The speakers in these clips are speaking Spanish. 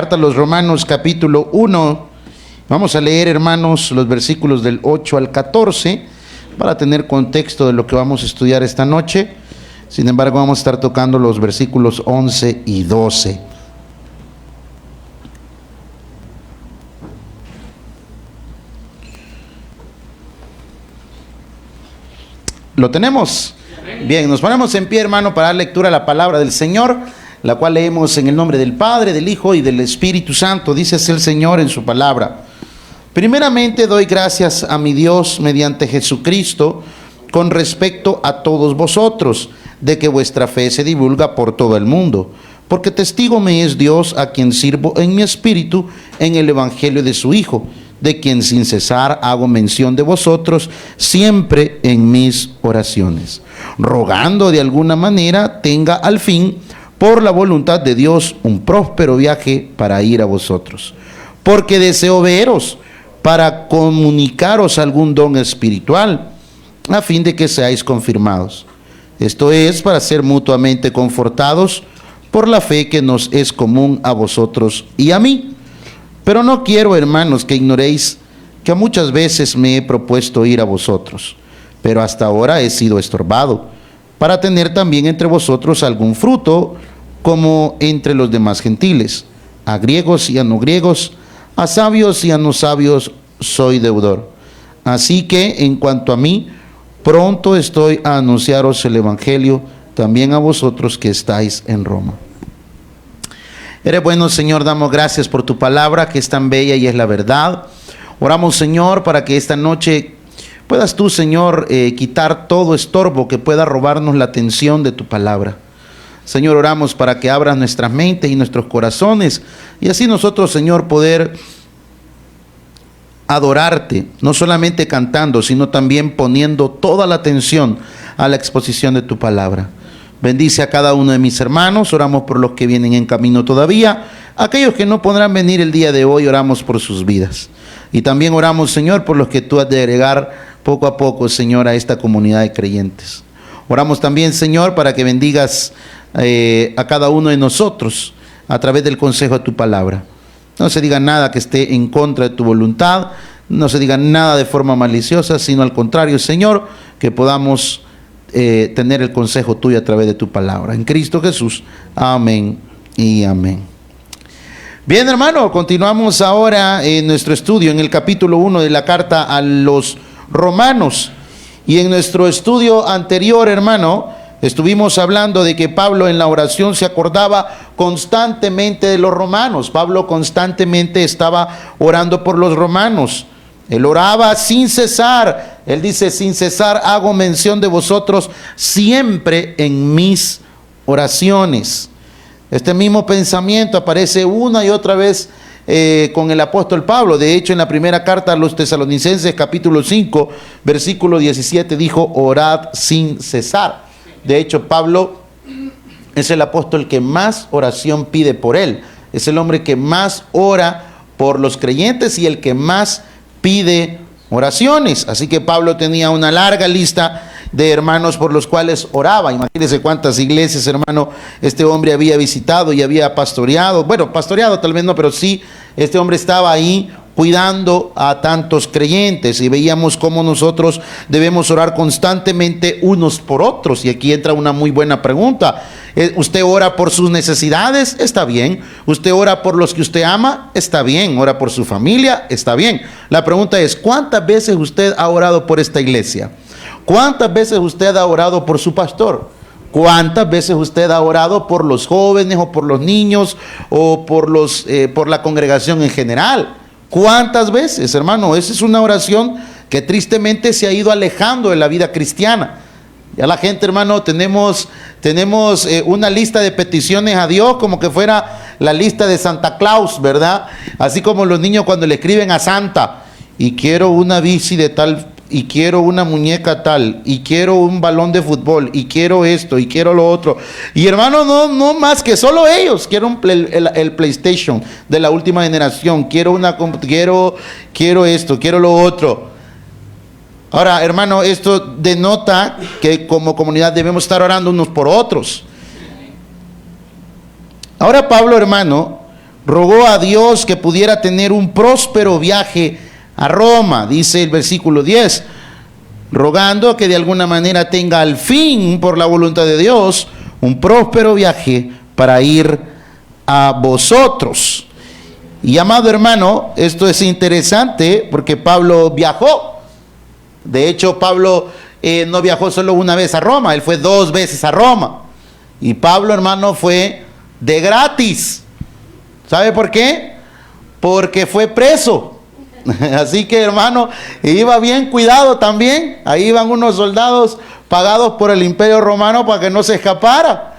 Carta a los Romanos, capítulo 1. Vamos a leer, hermanos, los versículos del 8 al 14 para tener contexto de lo que vamos a estudiar esta noche. Sin embargo, vamos a estar tocando los versículos 11 y 12. ¿Lo tenemos? Bien, nos ponemos en pie, hermano, para dar lectura a la palabra del Señor, la cual leemos en el nombre del Padre, del Hijo y del Espíritu Santo. Dice así el Señor en su palabra: primeramente doy gracias a mi Dios mediante Jesucristo con respecto a todos vosotros, de que vuestra fe se divulga por todo el mundo, porque testigo me es Dios, a quien sirvo en mi espíritu en el evangelio de su Hijo, de quien sin cesar hago mención de vosotros siempre en mis oraciones, rogando de alguna manera tenga al fin, por la voluntad de Dios, un próspero viaje para ir a vosotros, porque deseo veros para comunicaros algún don espiritual, a fin de que seáis confirmados. Esto es, para ser mutuamente confortados por la fe que nos es común a vosotros y a mí. Pero no quiero, hermanos, que ignoréis que muchas veces me he propuesto ir a vosotros, pero hasta ahora he sido estorbado, para tener también entre vosotros algún fruto, como entre los demás gentiles. A griegos y a no griegos, a sabios y a no sabios soy deudor. Así que, en cuanto a mí, pronto estoy a anunciaros el evangelio también a vosotros que estáis en Roma. Eres bueno, Señor, damos gracias por tu palabra, que es tan bella y es la verdad. Oramos, Señor, para que esta noche puedas tú, Señor, quitar todo estorbo que pueda robarnos la atención de tu palabra. Señor, oramos para que abras nuestras mentes y nuestros corazones, y así nosotros, Señor, poder adorarte, no solamente cantando, sino también poniendo toda la atención a la exposición de tu palabra. Bendice a cada uno de mis hermanos, oramos por los que vienen en camino todavía, aquellos que no podrán venir el día de hoy, oramos por sus vidas. Y también oramos, Señor, por los que tú has de agregar poco a poco, Señor, a esta comunidad de creyentes. Oramos también, Señor, para que bendigas a cada uno de nosotros a través del consejo de tu palabra. No se diga nada que esté en contra de tu voluntad, no se diga nada de forma maliciosa, sino al contrario, Señor, que podamos tener el consejo tuyo a través de tu palabra. En Cristo Jesús. Amén y amén. Bien, hermano, continuamos ahora en nuestro estudio en el capítulo 1 de la carta a los Romanos. Y en nuestro estudio anterior, hermano, estuvimos hablando de que Pablo en la oración se acordaba constantemente de los romanos. Pablo constantemente estaba orando por los romanos. Él oraba sin cesar. Él dice, sin cesar hago mención de vosotros siempre en mis oraciones. Este mismo pensamiento aparece una y otra vez con el apóstol Pablo. De hecho, en la primera carta a los Tesalonicenses, capítulo 5, versículo 17, dijo, orad sin cesar. De hecho, Pablo es el apóstol que más oración pide por él. Es el hombre que más ora por los creyentes y el que más pide oraciones. Así que Pablo tenía una larga lista de hermanos por los cuales oraba. Imagínense cuántas iglesias, hermano, este hombre había visitado y había pastoreado. Bueno, pastoreado tal vez no, pero sí, este hombre estaba ahí cuidando a tantos creyentes, y veíamos cómo nosotros debemos orar constantemente unos por otros. Y aquí entra una muy buena pregunta. ¿Usted ora por sus necesidades? Está bien. ¿Usted ora por los que usted ama? Está bien. ¿Ora por su familia? Está bien. La pregunta es, ¿cuántas veces usted ha orado por esta iglesia? ¿Cuántas veces usted ha orado por su pastor? ¿Cuántas veces usted ha orado por los jóvenes o por los niños o por la congregación en general? ¿Cuántas veces, hermano? Esa es una oración que tristemente se ha ido alejando de la vida cristiana. Ya la gente, hermano, tenemos una lista de peticiones a Dios como que fuera la lista de Santa Claus, ¿verdad? Así como los niños cuando le escriben a Santa, y quiero una bici de tal, y quiero una muñeca tal, y quiero un balón de fútbol, y quiero esto, y quiero lo otro. Y hermano, no más que solo ellos. Quiero el PlayStation de la última generación, quiero esto, quiero lo otro. Ahora, hermano, esto denota que como comunidad debemos estar orando unos por otros. Ahora Pablo, hermano, rogó a Dios que pudiera tener un próspero viaje a Roma, dice el versículo 10, rogando que de alguna manera tenga al fin, por la voluntad de Dios, un próspero viaje para ir a vosotros. Y amado hermano, esto es interesante porque Pablo viajó. De hecho, Pablo no viajó solo una vez a Roma, él fue 2 veces a Roma. Y Pablo, hermano, fue de gratis. ¿Sabe por qué? Porque fue preso. Así que, hermano, iba bien cuidado también. Ahí iban unos soldados pagados por el Imperio Romano para que no se escapara.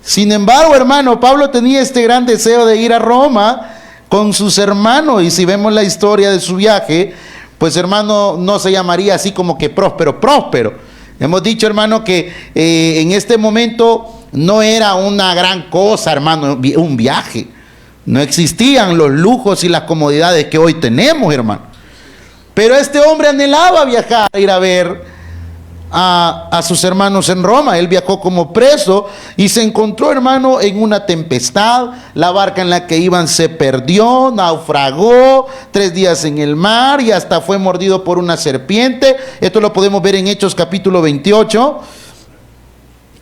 Sin embargo, hermano, Pablo tenía este gran deseo de ir a Roma con sus hermanos. Y si vemos la historia de su viaje, pues, hermano, no se llamaría así como que próspero. Hemos dicho, hermano, que en este momento no era una gran cosa, hermano, un viaje. No existían los lujos y las comodidades que hoy tenemos, hermano. Pero este hombre anhelaba viajar, ir a ver a sus hermanos en Roma. Él viajó como preso y se encontró, hermano, en una tempestad. La barca en la que iban se perdió, naufragó 3 días en el mar y hasta fue mordido por una serpiente. Esto lo podemos ver en Hechos capítulo 28,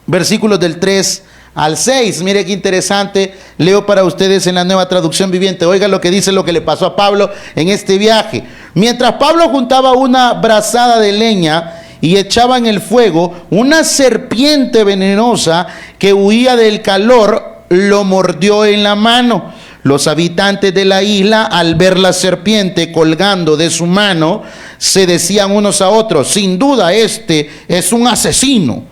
versículos del 3 al 6. Mire qué interesante. Leo para ustedes en la Nueva Traducción Viviente. Oiga lo que dice, lo que le pasó a Pablo en este viaje. Mientras Pablo juntaba una brazada de leña y echaba en el fuego, una serpiente venenosa que huía del calor lo mordió en la mano. Los habitantes de la isla, al ver la serpiente colgando de su mano, se decían unos a otros: sin duda este es un asesino.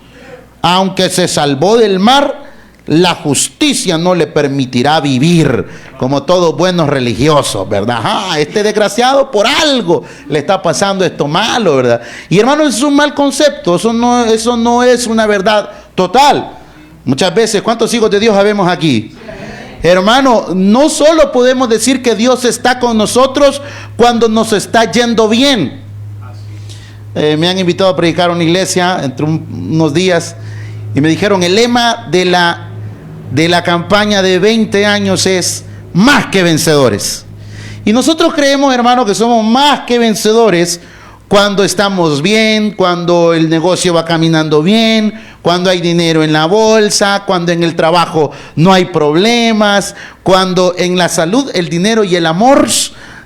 Aunque se salvó del mar, la justicia no le permitirá vivir, como todos buenos religiosos, ¿verdad? Este desgraciado por algo le está pasando esto malo, ¿verdad? Y hermano, eso es un mal concepto, eso no es una verdad total. Muchas veces, ¿cuántos hijos de Dios habemos aquí? Hermano, no solo podemos decir que Dios está con nosotros cuando nos está yendo bien. Me han invitado a predicar a una iglesia entre unos días y me dijeron: el lema de la campaña de 20 años es más que vencedores. Y nosotros creemos, hermano, que somos más que vencedores cuando estamos bien, cuando el negocio va caminando bien, cuando hay dinero en la bolsa, cuando en el trabajo no hay problemas, cuando en la salud, el dinero y el amor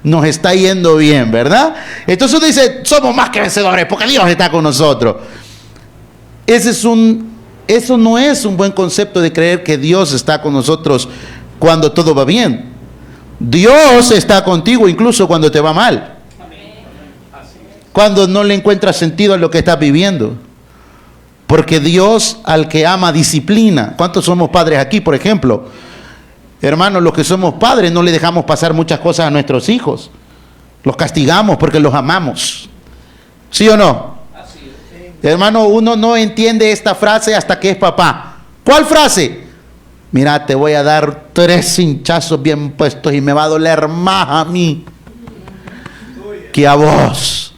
nos está yendo bien, ¿verdad? Entonces uno dice: somos más que vencedores porque Dios está con nosotros. Eso no es un buen concepto de creer que Dios está con nosotros cuando todo va bien. Dios está contigo incluso cuando te va mal. Cuando no le encuentras sentido a lo que estás viviendo. Porque Dios al que ama disciplina. ¿Cuántos somos padres aquí, por ejemplo? Hermanos, los que somos padres no le dejamos pasar muchas cosas a nuestros hijos. Los castigamos porque los amamos. ¿Sí o no? Hermano, uno no entiende esta frase hasta que es papá. ¿Cuál frase? Mira, te voy a dar 3 hinchazos bien puestos y me va a doler más a mí que a vos.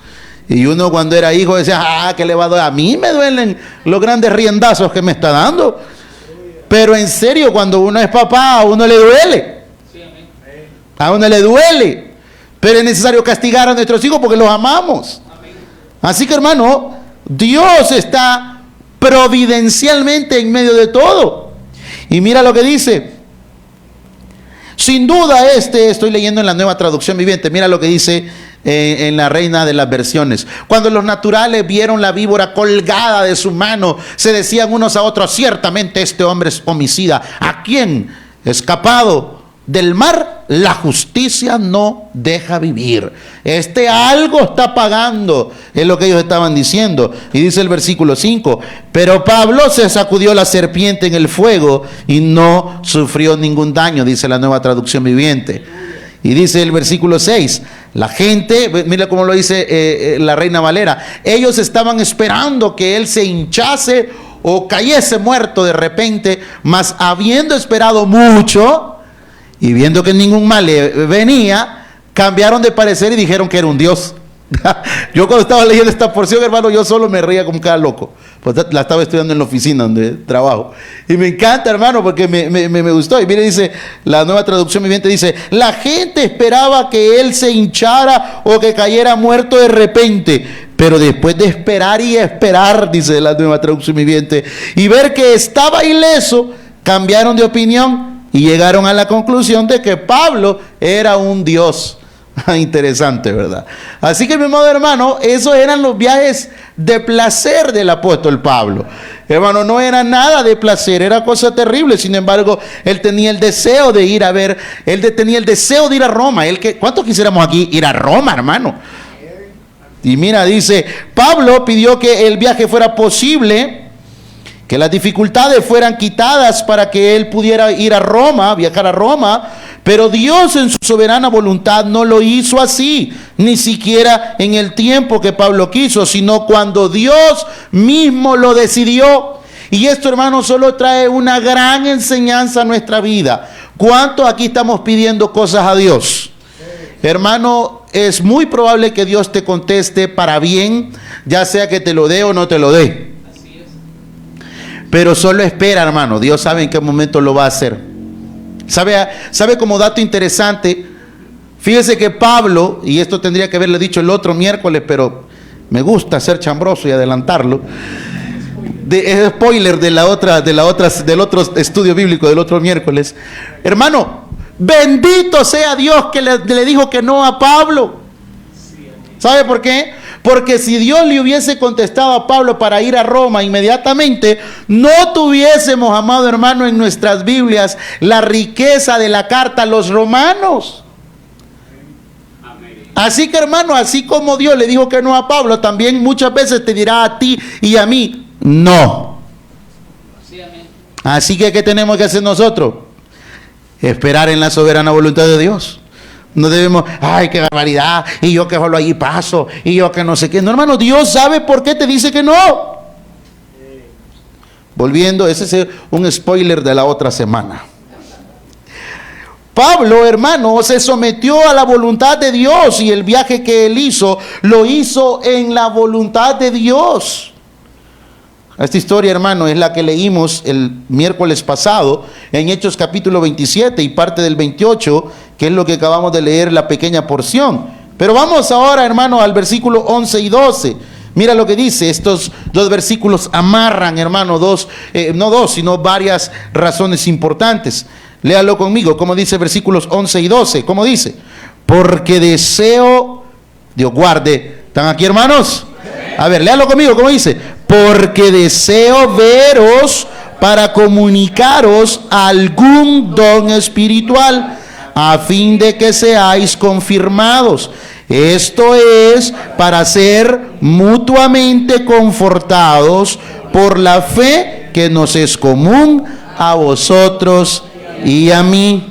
Y uno cuando era hijo decía: ¿qué le va a doler? A mí me duelen los grandes riendazos que me está dando. Pero en serio, cuando uno es papá, a uno le duele. A uno le duele. Pero es necesario castigar a nuestros hijos porque los amamos. Así que, hermano, Dios está providencialmente en medio de todo. Y mira lo que dice. Sin duda estoy leyendo en la Nueva Traducción Viviente. Mira lo que dice en la Reina de las Versiones. Cuando los naturales vieron la víbora colgada de su mano, se decían unos a otros: ciertamente este hombre es homicida. ¿A quién? Escapado del mar, la justicia no deja vivir. Algo está pagando, es lo que ellos estaban diciendo. Y dice el versículo 5: pero Pablo se sacudió la serpiente en el fuego y no sufrió ningún daño, dice la Nueva Traducción Viviente. Y dice el versículo 6, la gente, mira cómo lo dice la Reina Valera: ellos estaban esperando que él se hinchase o cayese muerto de repente, mas habiendo esperado mucho y viendo que ningún mal le venía, cambiaron de parecer y dijeron que era un dios. Yo cuando estaba leyendo esta porción, hermano, yo solo me reía como cada loco. Pues la estaba estudiando en la oficina donde trabajo. Y me encanta, hermano, porque me gustó. Y mire, dice, la Nueva Traducción Viviente dice, la gente esperaba que él se hinchara o que cayera muerto de repente. Pero después de esperar y esperar, dice la Nueva Traducción Viviente, y ver que estaba ileso, cambiaron de opinión y llegaron a la conclusión de que Pablo era un dios. Interesante, ¿verdad? Así que, mi amado hermano, esos eran los viajes de placer del apóstol Pablo. Hermano, no era nada de placer, era cosa terrible. Sin embargo, él tenía el deseo de ir a ver, tenía el deseo de ir a Roma. ¿Cuántos quisiéramos aquí ir a Roma, hermano? Y mira, dice, Pablo pidió que el viaje fuera posible, que las dificultades fueran quitadas para que él pudiera ir a Roma, viajar a Roma. Pero Dios en su soberana voluntad no lo hizo así, ni siquiera en el tiempo que Pablo quiso, sino cuando Dios mismo lo decidió. Y esto, hermano, solo trae una gran enseñanza a nuestra vida. ¿Cuántos aquí estamos pidiendo cosas a Dios? Hermano, es muy probable que Dios te conteste para bien, ya sea que te lo dé o no te lo dé. Pero solo espera, hermano. Dios sabe en qué momento lo va a hacer. ¿Sabe como dato interesante? Fíjese que Pablo, y esto tendría que haberle dicho el otro miércoles, pero me gusta ser chambroso y adelantarlo. Es spoiler del otro estudio bíblico del otro miércoles. Hermano, bendito sea Dios que le dijo que no a Pablo. ¿Sabe por qué? Porque si Dios le hubiese contestado a Pablo para ir a Roma inmediatamente, no tuviésemos, amado hermano, en nuestras Biblias la riqueza de la carta a los romanos. Así que, hermano, así como Dios le dijo que no a Pablo, también muchas veces te dirá a ti y a mí, no. Así que, ¿qué tenemos que hacer nosotros? Esperar en la soberana voluntad de Dios. No debemos, ay, qué barbaridad, y yo que solo allí paso, y yo que no sé qué. No, hermano, Dios sabe por qué te dice que no. Volviendo, ese es un spoiler de la otra semana. Pablo, hermano, se sometió a la voluntad de Dios, y el viaje que él hizo, lo hizo en la voluntad de Dios. Esta historia, hermano, es la que leímos el miércoles pasado en Hechos capítulo 27 y parte del 28, que es lo que acabamos de leer, la pequeña porción. Pero vamos ahora, hermano, al versículo 11 y 12. Mira lo que dice. Estos dos versículos amarran, hermano, sino varias razones importantes. Léalo conmigo, como dice versículos 11 y 12. ¿Cómo dice? Porque deseo, Dios guarde. ¿Están aquí, hermanos? A ver, léalo conmigo, ¿cómo dice? Porque deseo veros para comunicaros algún don espiritual, a fin de que seáis confirmados. Esto es para ser mutuamente confortados por la fe que nos es común a vosotros y a mí.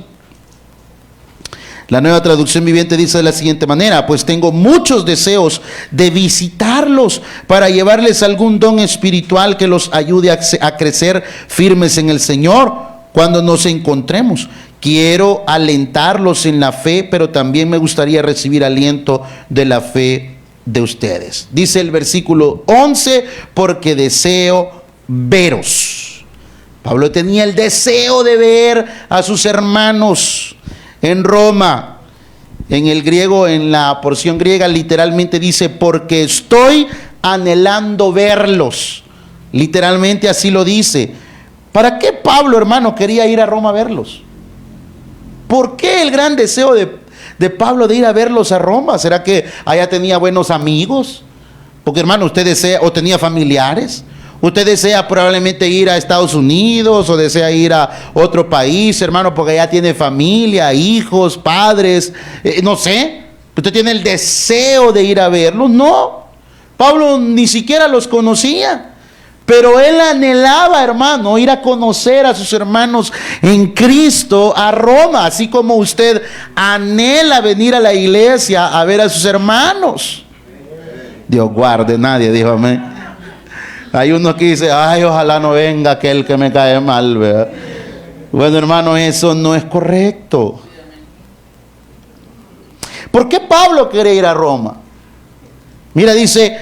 La Nueva Traducción Viviente dice de la siguiente manera: pues tengo muchos deseos de visitarlos para llevarles algún don espiritual que los ayude a crecer firmes en el Señor cuando nos encontremos. Quiero alentarlos en la fe, pero también me gustaría recibir aliento de la fe de ustedes. Dice el versículo 11, porque deseo veros. Pablo tenía el deseo de ver a sus hermanos en Roma. En el griego, en la porción griega, literalmente dice, porque estoy anhelando verlos. Literalmente así lo dice. ¿Para qué Pablo, hermano, quería ir a Roma a verlos? ¿Por qué el gran deseo de Pablo de ir a verlos a Roma? ¿Será que allá tenía buenos amigos? Porque, hermano, usted desea, o tenía familiares. Usted desea probablemente ir a Estados Unidos o desea ir a otro país, hermano, porque allá tiene familia, hijos, padres, no sé. Usted tiene el deseo de ir a verlos. No, Pablo ni siquiera los conocía. Pero él anhelaba, hermano, ir a conocer a sus hermanos en Cristo a Roma, así como usted anhela venir a la iglesia a ver a sus hermanos. Dios guarde, nadie dijo amén. Hay uno que dice, ay, ojalá no venga aquel que me cae mal, ¿verdad? Bueno, hermano, eso no es correcto. ¿Por qué Pablo quiere ir a Roma? Mira, dice,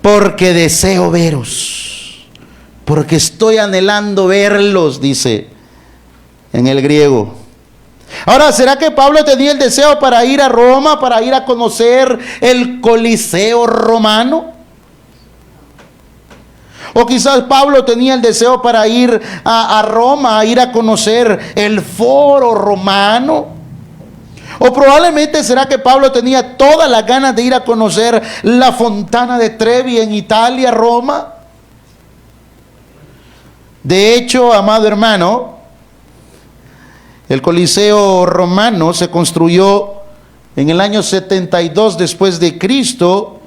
porque deseo veros, porque estoy anhelando verlos, dice en el griego. Ahora, ¿será que Pablo tenía el deseo para ir a Roma, para ir a conocer el Coliseo romano? O quizás Pablo tenía el deseo para ir a Roma, a ir a conocer el foro romano. O probablemente será que Pablo tenía todas las ganas de ir a conocer la Fontana de Trevi en Italia, Roma. De hecho, amado hermano, el Coliseo romano se construyó en el año 72 después de Cristo,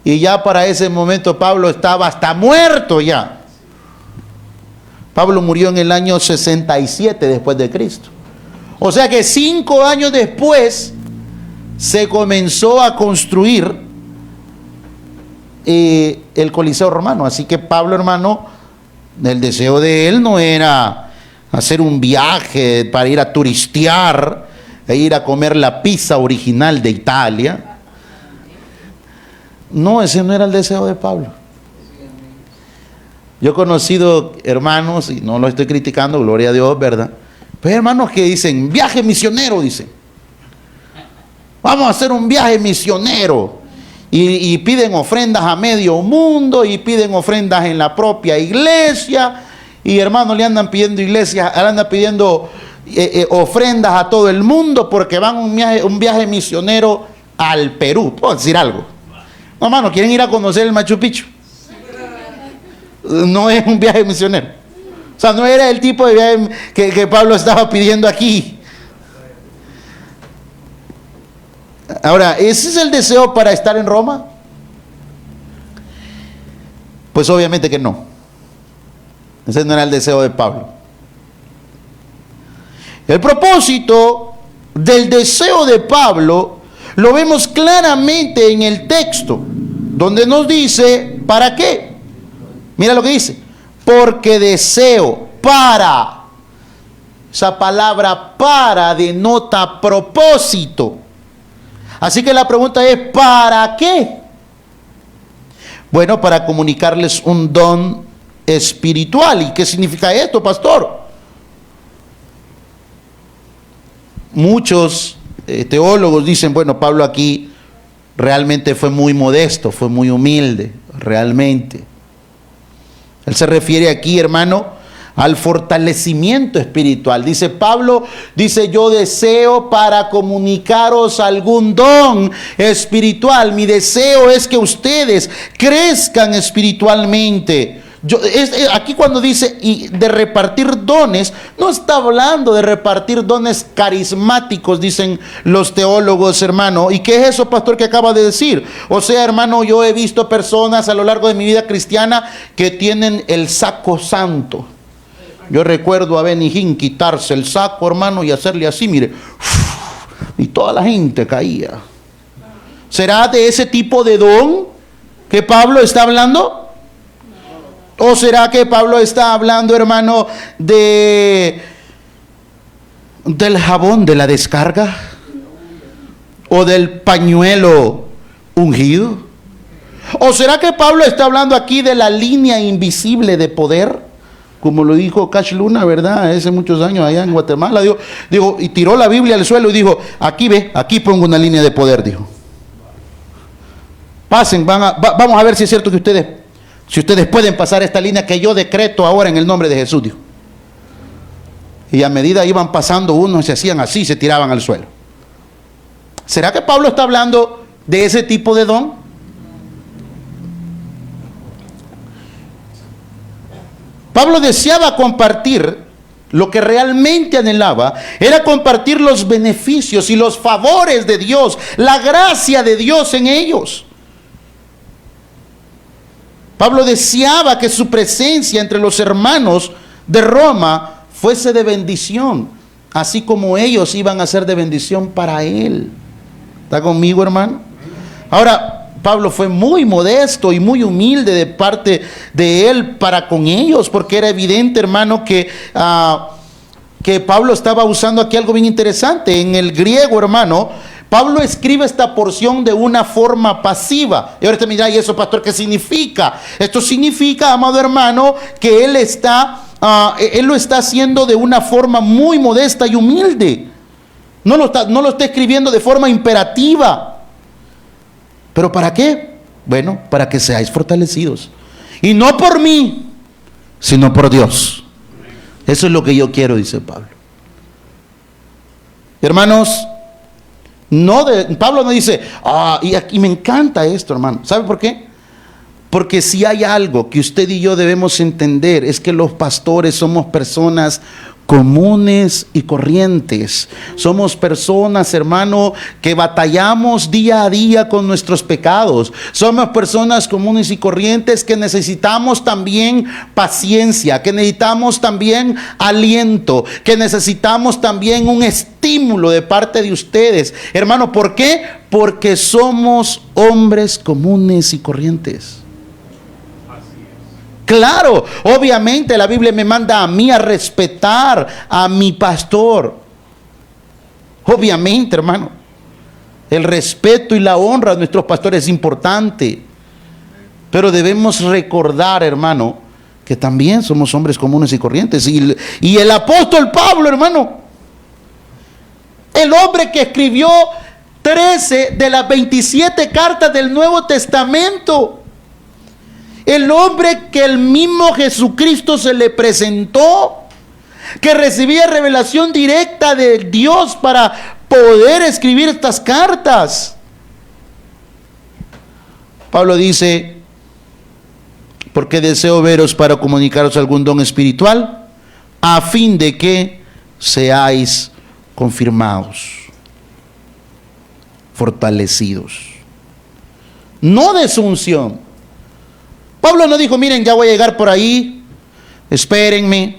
y ya para ese momento Pablo estaba hasta muerto ya. Pablo murió en el año 67 después de Cristo. O sea que 5 años después se comenzó a construir el Coliseo romano. Así que Pablo, hermano, el deseo de él no era hacer un viaje para ir a turistear e ir a comer la pizza original de Italia. No, ese no era el deseo de Pablo. Yo he conocido hermanos, y no lo estoy criticando, gloria a Dios, ¿verdad? Pero hermanos que dicen, viaje misionero, dicen. Vamos a hacer un viaje misionero. Y piden ofrendas a medio mundo, y piden ofrendas en la propia iglesia. Y hermanos le andan pidiendo ofrendas a todo el mundo porque van un viaje misionero al Perú. ¿Puedo decir algo? No, hermano, quieren ir a conocer el Machu Picchu. No es un viaje misionero. O sea, no era el tipo de viaje que Pablo estaba pidiendo aquí. Ahora, ¿ese es el deseo para estar en Roma? Pues obviamente que no. Ese no era el deseo de Pablo. El propósito del deseo de Pablo lo vemos claramente en el texto, donde nos dice, ¿para qué? Mira lo que dice, porque deseo, para. Esa palabra para denota propósito. Así que la pregunta es, ¿para qué? Bueno, para comunicarles un don espiritual. ¿Y qué significa esto, pastor? Muchos teólogos dicen, bueno, Pablo aquí realmente fue muy modesto, fue muy humilde, realmente. Él se refiere aquí, hermano, al fortalecimiento espiritual. Dice Pablo, dice, yo deseo para comunicaros algún don espiritual. Mi deseo es que ustedes crezcan espiritualmente. Aquí cuando dice de repartir dones, no está hablando de repartir dones carismáticos, dicen los teólogos, hermano. ¿Y qué es eso, pastor, que acaba de decir? O sea, hermano, yo he visto personas a lo largo de mi vida cristiana que tienen el saco santo. Yo recuerdo a Benny Hinn quitarse el saco, hermano, y hacerle así, mire, y toda la gente caía. ¿Será de ese tipo de don que Pablo está hablando? ¿O será que Pablo está hablando, hermano, del jabón de la descarga? ¿O del pañuelo ungido? ¿O será que Pablo está hablando aquí de la línea invisible de poder? Como lo dijo Cash Luna, ¿verdad? Hace muchos años allá en Guatemala. Digo, y tiró la Biblia al suelo y dijo, aquí ve, aquí pongo una línea de poder, dijo. Pasen, vamos a ver si es cierto que si ustedes pueden pasar esta línea que yo decreto ahora en el nombre de Jesús, dijo. Y a medida iban pasando unos, se hacían así, se tiraban al suelo. ¿Será que Pablo está hablando de ese tipo de don? Pablo deseaba compartir lo que realmente anhelaba, era compartir los beneficios y los favores de Dios, la gracia de Dios en ellos. Pablo deseaba que su presencia entre los hermanos de Roma fuese de bendición, así como ellos iban a ser de bendición para él. ¿Está conmigo, hermano? Ahora, Pablo fue muy modesto y muy humilde de parte de él para con ellos, porque era evidente, hermano, que Pablo estaba usando aquí algo bien interesante. En el griego, hermano, Pablo escribe esta porción de una forma pasiva. Y ahora te mira, ¿y eso, pastor, qué significa? Esto significa, amado hermano, que él lo está haciendo de una forma muy modesta y humilde. No lo está escribiendo de forma imperativa. ¿Pero para qué? Bueno, para que seáis fortalecidos. Y no por mí, sino por Dios. Eso es lo que yo quiero, dice Pablo. Hermanos, Pablo no dice, y me encanta esto, hermano. ¿Sabe por qué? Porque si hay algo que usted y yo debemos entender, es que los pastores somos personas comunes y corrientes. Somos personas, hermano, que batallamos día a día con nuestros pecados. Somos personas comunes y corrientes que necesitamos también paciencia, que necesitamos también aliento, que necesitamos también un estímulo de parte de ustedes. Hermano, ¿por qué? Porque somos hombres comunes y corrientes. Claro, obviamente la Biblia me manda a mí a respetar a mi pastor. Obviamente, hermano, el respeto y la honra a nuestros pastores es importante. Pero debemos recordar, hermano, que también somos hombres comunes y corrientes. Y el apóstol Pablo, hermano, el hombre que escribió 13 de las 27 cartas del Nuevo Testamento, el hombre que el mismo Jesucristo se le presentó, que recibía revelación directa de Dios para poder escribir estas cartas. Pablo dice, porque deseo veros para comunicaros algún don espiritual, a fin de que seáis confirmados, fortalecidos. No de su unción. Pablo no dijo, miren, ya voy a llegar por ahí, espérenme,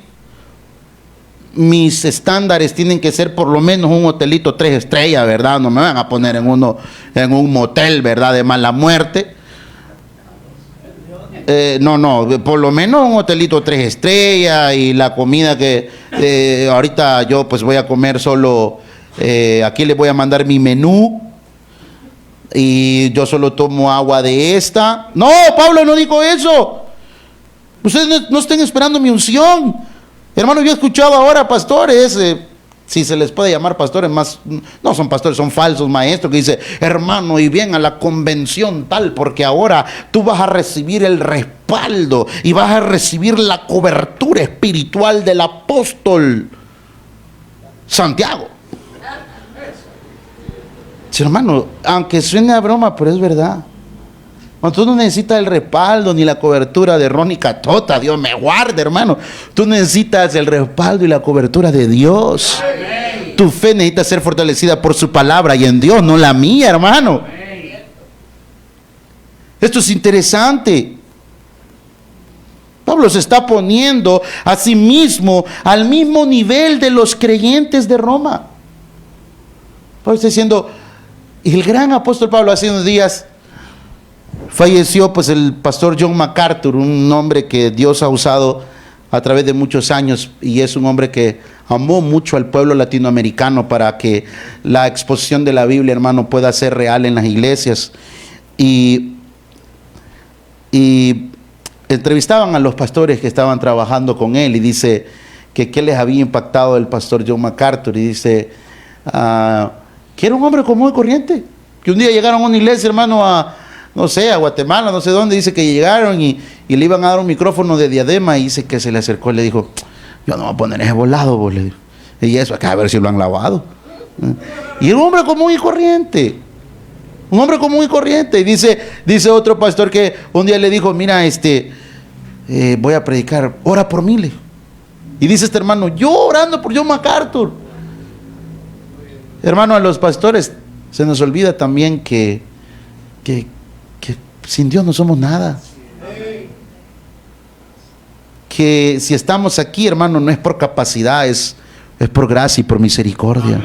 mis estándares tienen que ser por lo menos un hotelito 3 estrellas, ¿verdad? No me van a poner en un motel, ¿verdad? De mala muerte. No, por lo menos un hotelito 3 estrellas y la comida que ahorita yo pues voy a comer solo, aquí les voy a mandar mi menú. Y yo solo tomo agua de esta. No, Pablo no dijo eso. Ustedes no estén esperando mi unción. Hermano, yo he escuchado ahora pastores, si se les puede llamar pastores, más no son pastores, son falsos maestros, que dice, hermano, y bien a la convención tal, porque ahora tú vas a recibir el respaldo y vas a recibir la cobertura espiritual del apóstol Santiago. Sí, hermano, aunque suene a broma, pero es verdad. Cuando tú no necesitas el respaldo ni la cobertura de Ronnie Catota, Dios me guarde, hermano. Tú necesitas el respaldo y la cobertura de Dios. Amén. Tu fe necesita ser fortalecida por su palabra y en Dios, no la mía, hermano. Amén. Esto es interesante. Pablo se está poniendo a sí mismo al mismo nivel de los creyentes de Roma. Pablo está diciendo, y el gran apóstol Pablo hace unos días falleció pues el pastor John MacArthur, un hombre que Dios ha usado a través de muchos años y es un hombre que amó mucho al pueblo latinoamericano para que la exposición de la Biblia, hermano, pueda ser real en las iglesias. Y entrevistaban a los pastores que estaban trabajando con él y dice que qué les había impactado el pastor John MacArthur y dice que era un hombre común y corriente, que un día llegaron a una iglesia, hermano, no sé, a Guatemala, no sé dónde, dice que llegaron y le iban a dar un micrófono de diadema y dice que se le acercó y le dijo, yo no me voy a poner ese volado, vos, le dijo. Y eso acá a ver si lo han lavado. Y era un hombre común y corriente, un hombre común y corriente. Y dice otro pastor que un día le dijo, mira, voy a predicar, ora por mí, le dijo. Y dice este hermano, yo orando por John MacArthur. Hermano, a los pastores se nos olvida también que sin Dios no somos nada. Que si estamos aquí, hermano, no es por capacidad, es por gracia y por misericordia.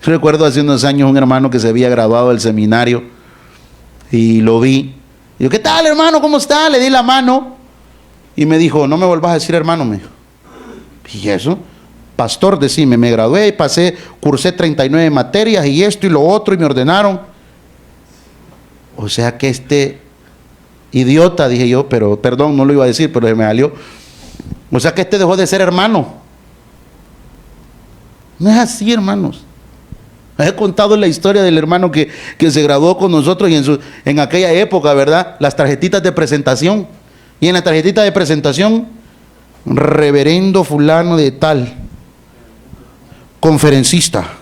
Yo recuerdo hace unos años un hermano que se había graduado del seminario y lo vi. Y yo, ¿qué tal, hermano? ¿Cómo está? Le di la mano y me dijo, no me volvás a decir hermano, me dijo. ¿Y eso? pastor, decime, me gradué, cursé 39 materias y esto y lo otro y me ordenaron. O sea que este idiota, dije yo, pero perdón, no lo iba a decir, pero se me salió. O sea que este dejó de ser hermano. No es así, hermanos. He contado la historia del hermano que se graduó con nosotros y en aquella época, ¿verdad? Las tarjetitas de presentación. Y en la tarjetita de presentación, reverendo fulano de tal, conferencista,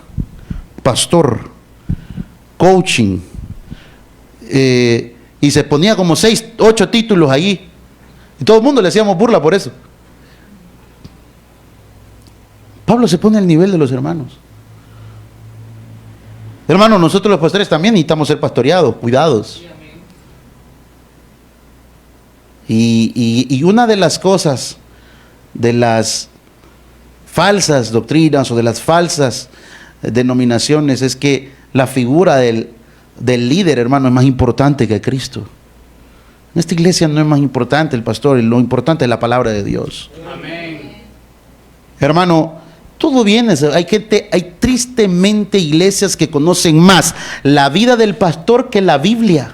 pastor, coaching, y se ponía como 6, 8 títulos allí. Y todo el mundo le hacíamos burla por eso. Pablo se pone al nivel de los hermanos. Hermanos, nosotros los pastores también necesitamos ser pastoreados, cuidados. Y una de las cosas, de las falsas doctrinas o de las falsas denominaciones, es que la figura del líder, hermano, es más importante que Cristo. En esta iglesia no es más importante el pastor, lo importante es la palabra de Dios. Amén. Hermano, todo viene, hay tristemente iglesias que conocen más la vida del pastor que la Biblia,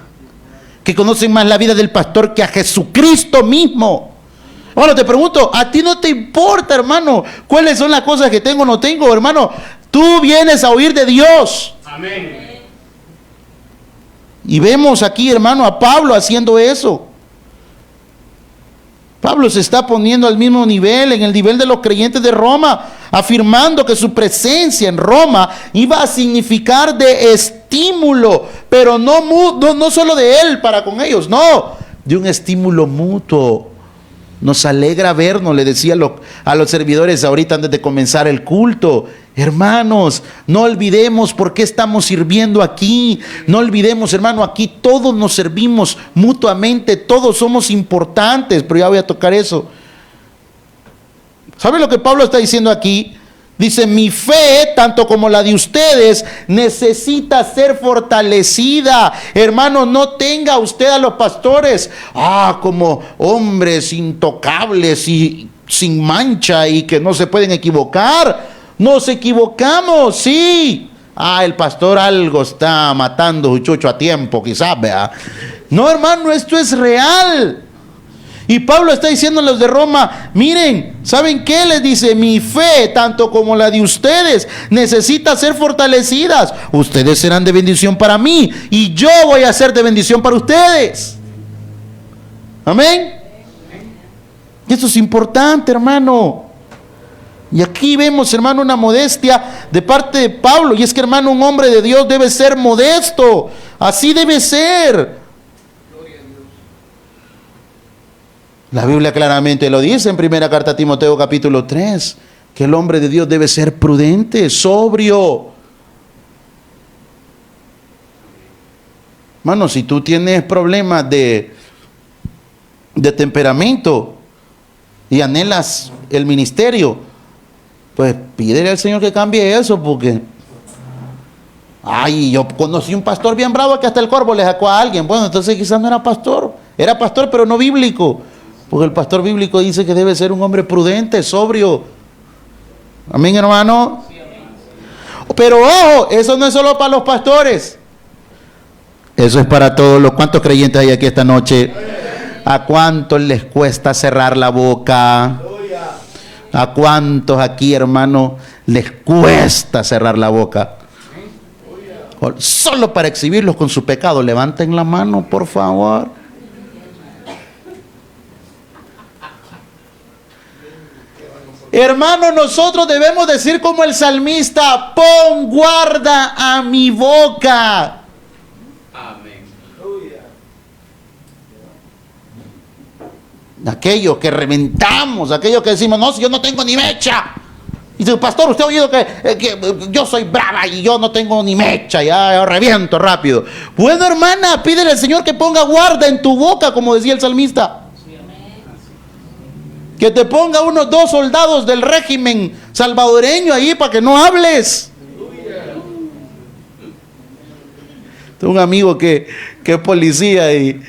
que conocen más la vida del pastor que a Jesucristo mismo. Bueno, te pregunto, ¿a ti no te importa, hermano, cuáles son las cosas que tengo o no tengo, hermano? Tú vienes a oír de Dios. Amén. Y vemos aquí, hermano, a Pablo haciendo eso. Pablo se está poniendo al mismo nivel, en el nivel de los creyentes de Roma, afirmando que su presencia en Roma iba a significar de estímulo, pero no solo de él para con ellos, no, de un estímulo mutuo. Nos alegra vernos, le decía a los servidores ahorita antes de comenzar el culto. Hermanos, no olvidemos por qué estamos sirviendo aquí. No olvidemos, hermano, aquí todos nos servimos mutuamente, todos somos importantes, pero ya voy a tocar eso. ¿Sabe lo que Pablo está diciendo aquí? Dice, mi fe, tanto como la de ustedes, necesita ser fortalecida. Hermano, no tenga usted a los pastores como hombres intocables y sin mancha y que no se pueden equivocar. Nos equivocamos, sí. El pastor algo está matando su chucho a tiempo, quizás, vea. No, hermano, esto es real. Y Pablo está diciendo a los de Roma, miren, ¿saben qué? Les dice, mi fe, tanto como la de ustedes, necesita ser fortalecidas. Ustedes serán de bendición para mí y yo voy a ser de bendición para ustedes. Amén. Y eso es importante, hermano. Y aquí vemos, hermano, una modestia de parte de Pablo. Y es que, hermano, un hombre de Dios debe ser modesto. Así debe ser. La Biblia claramente lo dice en primera carta a Timoteo capítulo 3, que el hombre de Dios debe ser prudente, sobrio. Hermano, si tú tienes problemas de temperamento y anhelas el ministerio, pues pídele al Señor que cambie eso, porque yo conocí un pastor bien bravo que hasta el corvo le sacó a alguien. Bueno, entonces quizás no era pastor pero no bíblico. Porque el pastor bíblico dice que debe ser un hombre prudente, sobrio. Amén, hermano. Sí, amén. Pero ojo, eso no es solo para los pastores. Eso es para todos los. ¿Cuántos creyentes hay aquí esta noche? ¿A cuántos les cuesta cerrar la boca? ¿A cuántos aquí, hermano, les cuesta cerrar la boca? Solo para exhibirlos con su pecado. Levanten la mano, por favor. Hermano, nosotros debemos decir como el salmista, pon guarda a mi boca. Amén. Aquellos que reventamos, aquellos que decimos, no, si yo no tengo ni mecha. Y dice, pastor, usted ha oído que yo soy brava y yo no tengo ni mecha, ya reviento rápido. Bueno, hermana, pídele al Señor que ponga guarda en tu boca, como decía el salmista. Que te ponga unos 2 soldados del régimen salvadoreño ahí para que no hables. Tengo un amigo que es policía y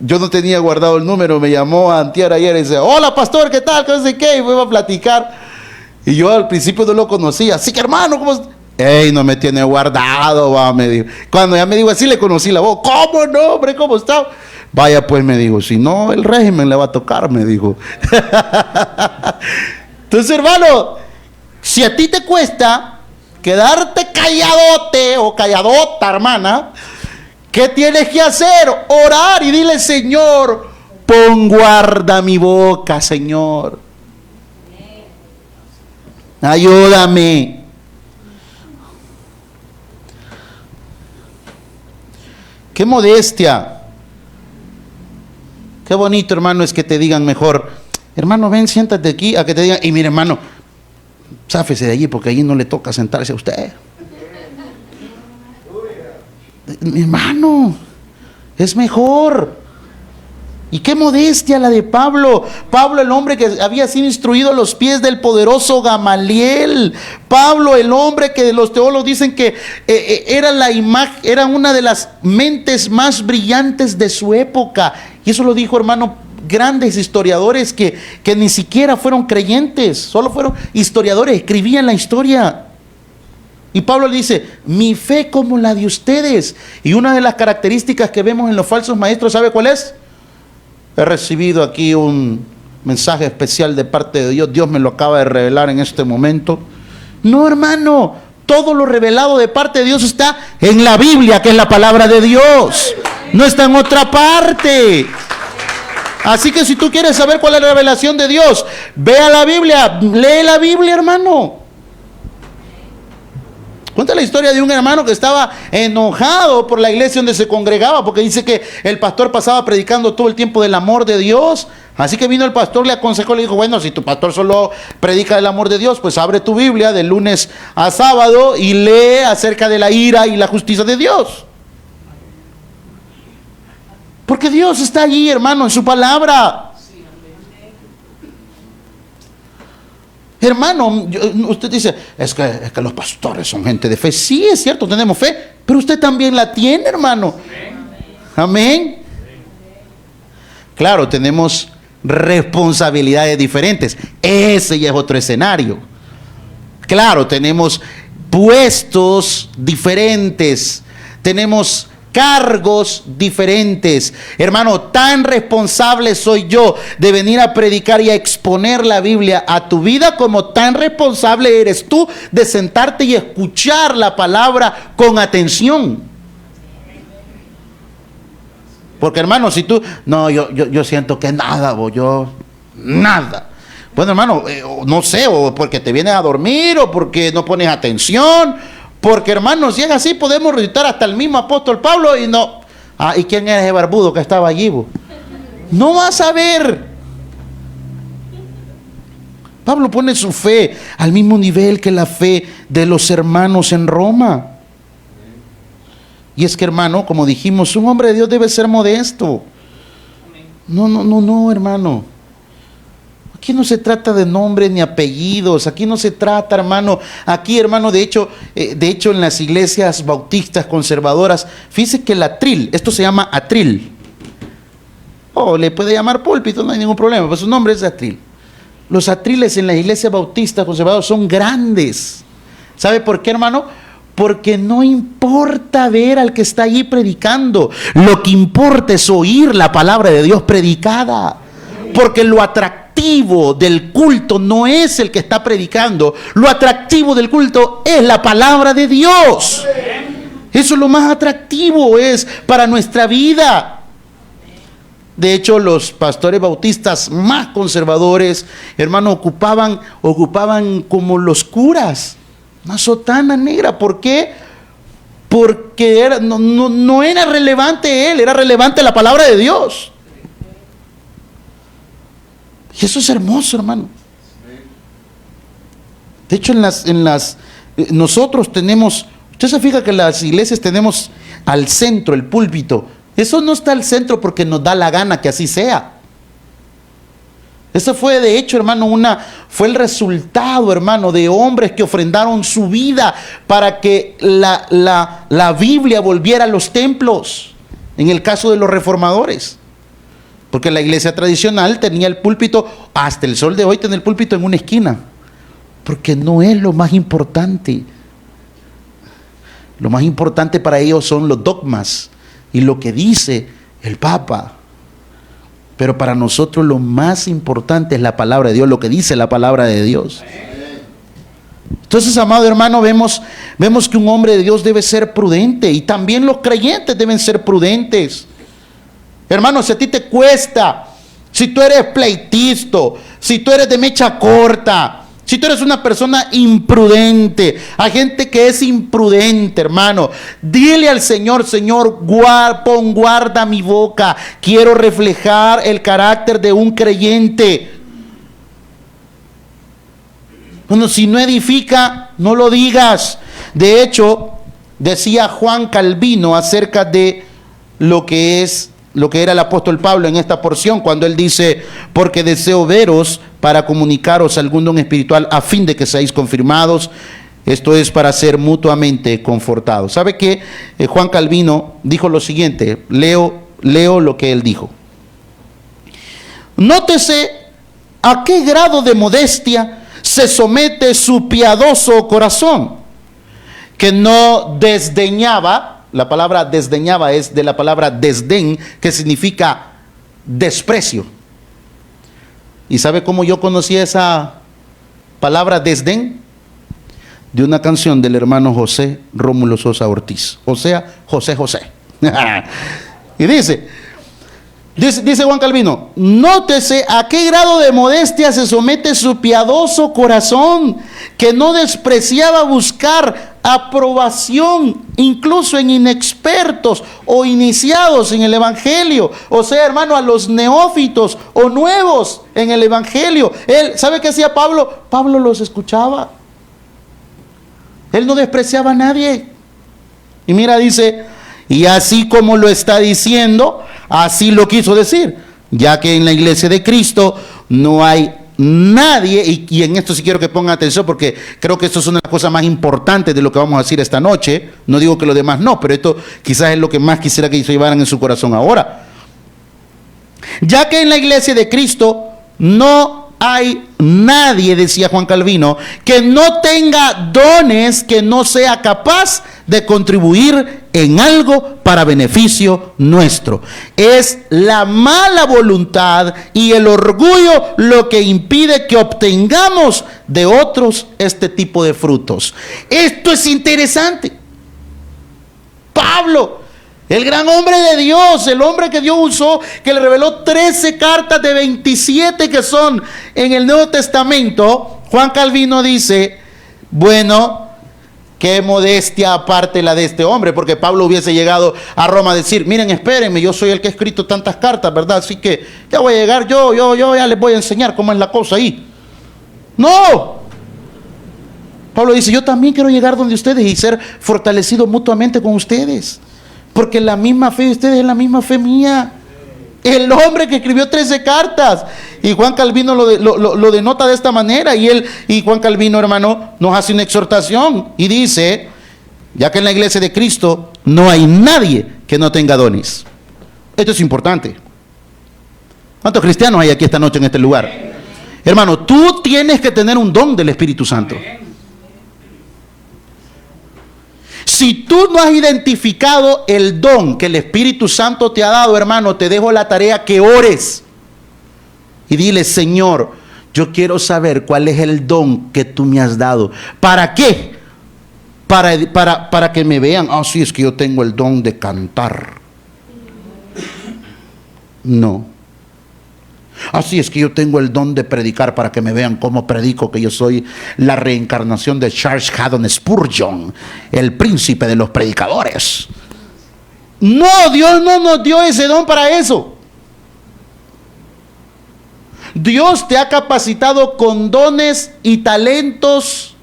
yo no tenía guardado el número, me llamó antier ayer y dice, hola pastor, ¿qué tal? ¿Qué sé qué? Y fuimos a platicar. Y yo al principio no lo conocía. Así que hermano, ¿cómo está? ¡Ey, no me tiene guardado! Va, me dijo. Cuando ya me dijo así, le conocí la voz. ¿Cómo no, hombre? ¿Cómo está? Vaya, pues me dijo, si no, el régimen le va a tocar, me dijo. Entonces, hermano, si a ti te cuesta quedarte calladote o calladota, hermana, ¿qué tienes que hacer? Orar y dile, Señor, pon guarda mi boca, Señor. Ayúdame. Qué modestia. Qué bonito, hermano, es que te digan mejor, hermano, ven, siéntate aquí, a que te digan, y mire, hermano, záfese de allí porque allí no le toca sentarse a usted. Mi hermano, es mejor. Y qué modestia la de Pablo. Pablo, el hombre que había sido instruido a los pies del poderoso Gamaliel. Pablo, el hombre que los teólogos dicen que era la imagen, era una de las mentes más brillantes de su época. Y eso lo dijo, hermano, grandes historiadores que ni siquiera fueron creyentes, solo fueron historiadores, escribían la historia. Y Pablo le dice, mi fe como la de ustedes. Y una de las características que vemos en los falsos maestros, ¿sabe cuál es? He recibido aquí un mensaje especial de parte de Dios. Dios me lo acaba de revelar en este momento. No, hermano, todo lo revelado de parte de Dios está en la Biblia, que es la palabra de Dios. No está en otra parte. Así que si tú quieres saber cuál es la revelación de Dios, ve a la Biblia, lee la Biblia, hermano. Cuenta la historia de un hermano que estaba enojado por la iglesia donde se congregaba, porque dice que el pastor pasaba predicando todo el tiempo del amor de Dios. Así que vino el pastor, le aconsejó, le dijo, bueno, si tu pastor solo predica del amor de Dios, pues abre tu Biblia de lunes a sábado y lee acerca de la ira y la justicia de Dios. Porque Dios está allí, hermano, en su palabra. Hermano, usted dice, es que los pastores son gente de fe. Sí, es cierto, tenemos fe, pero usted también la tiene, hermano. Amén. Claro, tenemos responsabilidades diferentes. Ese ya es otro escenario. Claro, tenemos puestos diferentes. Tenemos cargos diferentes. Hermano, tan responsable soy yo de venir a predicar y a exponer la Biblia a tu vida, como tan responsable eres tú de sentarte y escuchar la palabra con atención. Porque, hermano, si tú, no, yo siento que nada, nada. Bueno, hermano, no sé, o porque te vienes a dormir, o porque no pones atención. Porque, hermanos, si es así, podemos recitar hasta el mismo apóstol Pablo y no. Ah, ¿y quién era ese barbudo que estaba allí, vos? No vas a ver. Pablo pone su fe al mismo nivel que la fe de los hermanos en Roma. Y es que, hermano, como dijimos, un hombre de Dios debe ser modesto. No, hermano. Aquí no se trata de nombres ni apellidos, aquí no se trata, hermano, aquí, hermano, de hecho en las iglesias bautistas conservadoras, fíjese que el atril, esto se llama atril, le puede llamar púlpito, no hay ningún problema, pero su nombre es atril. Los atriles en las iglesias bautistas conservadoras son grandes. ¿Sabe por qué, hermano? Porque no importa ver al que está allí predicando, lo que importa es oír la palabra de Dios predicada. Porque lo atractivo del culto no es el que está predicando. Lo atractivo del culto es la palabra de Dios. Eso es lo más atractivo, es para nuestra vida. De hecho, los pastores bautistas más conservadores, hermano, ocupaban como los curas, una sotana negra. ¿Por qué? Porque no era relevante él, era relevante la palabra de Dios. Y eso es hermoso, hermano. De hecho, nosotros tenemos, usted se fija que en las iglesias tenemos al centro, el púlpito. Eso no está al centro porque nos da la gana que así sea. Eso fue, de hecho, hermano, fue el resultado, hermano, de hombres que ofrendaron su vida para que la Biblia volviera a los templos. En el caso de los reformadores. Porque la iglesia tradicional tenía el púlpito, hasta el sol de hoy tiene el púlpito en una esquina. Porque no es lo más importante. Lo más importante para ellos son los dogmas y lo que dice el Papa. Pero para nosotros lo más importante es la palabra de Dios, lo que dice la palabra de Dios. Entonces, amado hermano, vemos que un hombre de Dios debe ser prudente, y también los creyentes deben ser prudentes. Hermano, si a ti te cuesta, si tú eres pleitisto, si tú eres de mecha corta, si tú eres una persona imprudente, hay gente que es imprudente, hermano, dile al Señor: Señor, pon guarda mi boca, quiero reflejar el carácter de un creyente. Bueno, si no edifica, no lo digas. De hecho, decía Juan Calvino acerca de lo que era el apóstol Pablo en esta porción, cuando él dice: porque deseo veros para comunicaros algún don espiritual, a fin de que seáis confirmados, esto es, para ser mutuamente confortados. ¿Sabe qué? Juan Calvino dijo lo siguiente, leo lo que él dijo. Nótese a qué grado de modestia se somete su piadoso corazón, que no desdeñaba. La palabra desdeñaba es de la palabra desdén, que significa desprecio. ¿Y sabe cómo yo conocí esa palabra desdén? De una canción del hermano José Rómulo Sosa Ortiz, o sea, José José. Y dice Juan Calvino: nótese a qué grado de modestia se somete su piadoso corazón, que no despreciaba buscar aprobación incluso en inexpertos o iniciados en el evangelio, o sea, hermano, a los neófitos o nuevos en el evangelio. Él, ¿sabe qué hacía Pablo? Pablo los escuchaba. Él no despreciaba a nadie. Y mira, dice: y así como lo está diciendo, así lo quiso decir, ya que en la iglesia de Cristo no hay nadie, y en esto sí quiero que pongan atención, porque creo que esto es una de las cosas más importantes de lo que vamos a decir esta noche. No digo que lo demás no, pero esto quizás es lo que más quisiera que se llevaran en su corazón ahora. Ya que en la iglesia de Cristo no hay nadie, decía Juan Calvino, que no tenga dones, que no sea capaz de contribuir en algo para beneficio nuestro. Es la mala voluntad y el orgullo lo que impide que obtengamos de otros este tipo de frutos. Esto es interesante. Pablo, el gran hombre de Dios, el hombre que Dios usó, que le reveló 13 cartas de 27 que son en el Nuevo Testamento, Juan Calvino dice: bueno, qué modestia aparte la de este hombre, porque Pablo hubiese llegado a Roma a decir: miren, espérenme, yo soy el que ha escrito tantas cartas, ¿verdad? Así que ya voy a llegar, yo ya les voy a enseñar cómo es la cosa ahí. No. Pablo dice: yo también quiero llegar donde ustedes y ser fortalecido mutuamente con ustedes, porque la misma fe de ustedes es la misma fe mía. El hombre que escribió 13 cartas. Y Juan Calvino lo denota de esta manera. Y Juan Calvino, hermano, nos hace una exhortación y dice: ya que en la iglesia de Cristo no hay nadie que no tenga dones. Esto es importante. ¿Cuántos cristianos hay aquí esta noche en este lugar? Hermano, tú tienes que tener un don del Espíritu Santo. Si tú no has identificado el don que el Espíritu Santo te ha dado, hermano, te dejo la tarea que ores y dile: Señor, yo quiero saber cuál es el don que tú me has dado. ¿Para qué? Para que me vean: ah, sí, es que yo tengo el don de cantar. No. Así es que yo tengo el don de predicar, para que me vean cómo predico, que yo soy la reencarnación de Charles Haddon Spurgeon, el príncipe de los predicadores. No, Dios no nos dio ese don para eso. Dios te ha capacitado con dones y talentos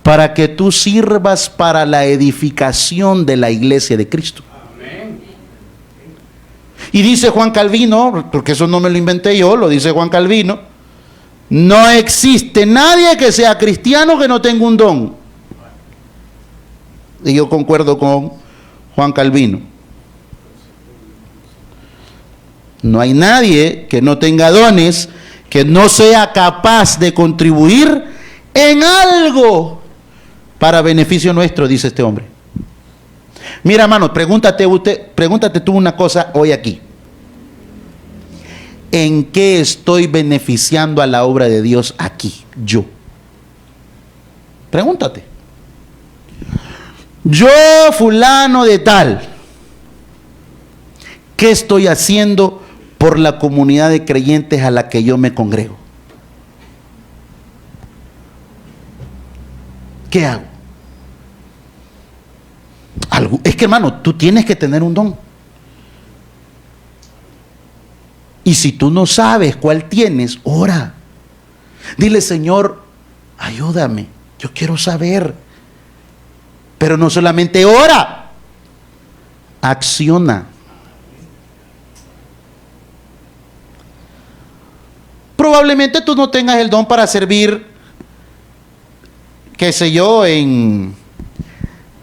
para que tú sirvas para la edificación de la iglesia de Cristo. Y dice Juan Calvino, porque eso no me lo inventé yo, lo dice Juan Calvino: no existe nadie que sea cristiano que no tenga un don. Y yo concuerdo con Juan Calvino. No hay nadie que no tenga dones, que no sea capaz de contribuir en algo para beneficio nuestro, dice este hombre. Mira, hermano, pregúntate tú una cosa hoy aquí. ¿En qué estoy beneficiando a la obra de Dios aquí, yo? Pregúntate. Yo, fulano de tal, ¿qué estoy haciendo por la comunidad de creyentes a la que yo me congrego? ¿Qué hago? Es que, hermano, tú tienes que tener un don. Y si tú no sabes cuál tienes, ora. Dile, Señor, ayúdame, yo quiero saber. Pero no solamente ora, acciona. Probablemente tú no tengas el don para servir, qué sé yo,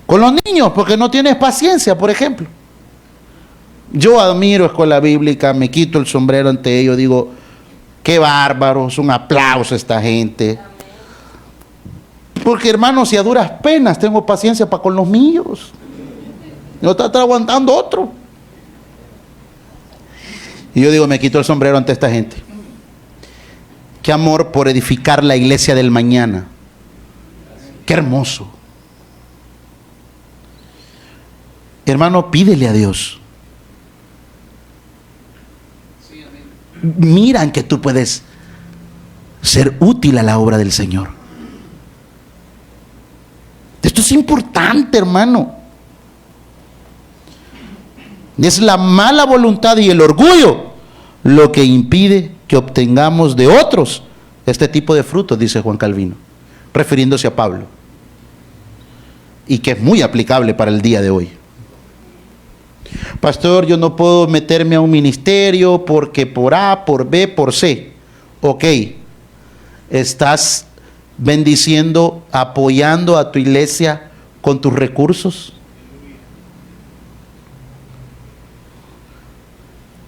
con los niños, porque no tienes paciencia, por ejemplo. Yo admiro escuela bíblica, me quito el sombrero ante ellos, digo, qué bárbaros, un aplauso a esta gente. Porque, hermanos, si a duras penas tengo paciencia para con los míos, no está aguantando otro. Y yo digo, me quito el sombrero ante esta gente. Qué amor por edificar la iglesia del mañana. Qué hermoso. Hermano, pídele a Dios. Miran que tú puedes ser útil a la obra del Señor. Esto es importante, hermano. Es la mala voluntad y el orgullo lo que impide que obtengamos de otros este tipo de frutos, dice Juan Calvino, refiriéndose a Pablo, y que es muy aplicable para el día de hoy. Pastor, yo no puedo meterme a un ministerio porque por A, por B, por C. Ok, ¿estás bendiciendo, apoyando a tu iglesia con tus recursos?